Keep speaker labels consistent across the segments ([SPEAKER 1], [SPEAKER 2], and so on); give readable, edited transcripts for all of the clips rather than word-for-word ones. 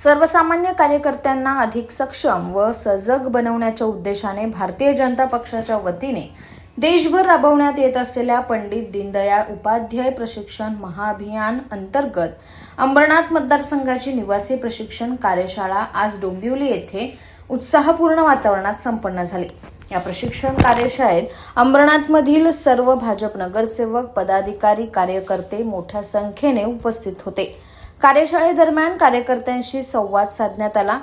[SPEAKER 1] सर्वसामान्य कार्यकर्त्यांना अधिक सक्षम व सजग बनवण्याच्या उद्देशाने भारतीय जनता पक्षाच्या वतीने देशभर राबवण्यात येत असलेल्या पंडित दीनदयाळ उपाध्याय प्रशिक्षण महाअभियान अंतर्गत अंबरनाथ मतदारसंघाची निवासी प्रशिक्षण कार्यशाळा आज डोंबिवली येथे उत्साहपूर्ण वातावरणात संपन्न झाली। या प्रशिक्षण कार्यशाळेत अंबरनाथमधील सर्व भाजप नगरसेवक, पदाधिकारी, कार्यकर्ते मोठ्या संख्येने उपस्थित होते। कार्यशाळेदरम्यान कार्यकर्त्यांशी संवाद साधण्यात आला।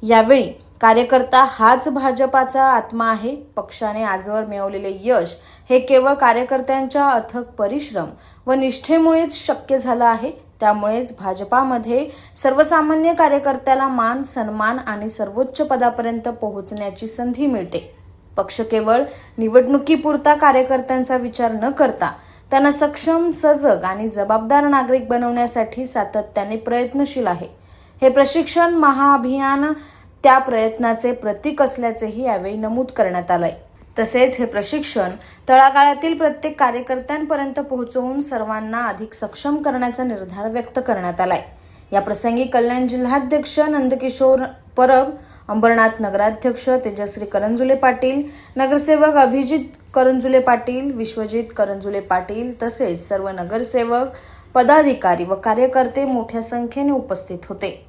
[SPEAKER 1] यावेळी कार्यकर्ता हाच भाजपाचा आत्मा आहे। पक्षाने आजवर मिळवलेले यश हे केवळ कार्यकर्त्यांच्या अथक परिश्रम व निष्ठेमुळेच शक्य झालं आहे। त्यामुळेच भाजपामध्ये सर्वसामान्य कार्यकर्त्याला मान, सन्मान आणि सर्वोच्च पदापर्यंत पोहोचण्याची संधी मिळते। पक्ष केवळ निवडणुकीपुरता कार्यकर्त्यांचा विचार न करता त्यांना सक्षम, सजग आणि जबाबदार नागरिक बनवण्यासाठी सातत्याने प्रयत्नशील आहे। हे प्रशिक्षण महाअभियान त्या प्रयत्नाचे प्रतीक असल्याचेही यावेळी नमूद करण्यात आले। तसेच हे प्रशिक्षण तळागाळातील प्रत्येक कार्यकर्त्यांपर्यंत पोहोचवून सर्वांना अधिक सक्षम करण्याचा निर्धार व्यक्त करण्यात आलाय। या प्रसंगी कल्याण जिल्हाध्यक्ष नंदकिशोर परब, अंबरनाथ नगराध्यक्ष तेजश्री करंजुले पाटील, नगरसेवक अभिजित करंजुले पाटील, विश्वजित करंजुले पाटील तसेच सर्व नगरसेवक, पदाधिकारी व कार्यकर्ते मोठ्या संख्येने उपस्थित होते।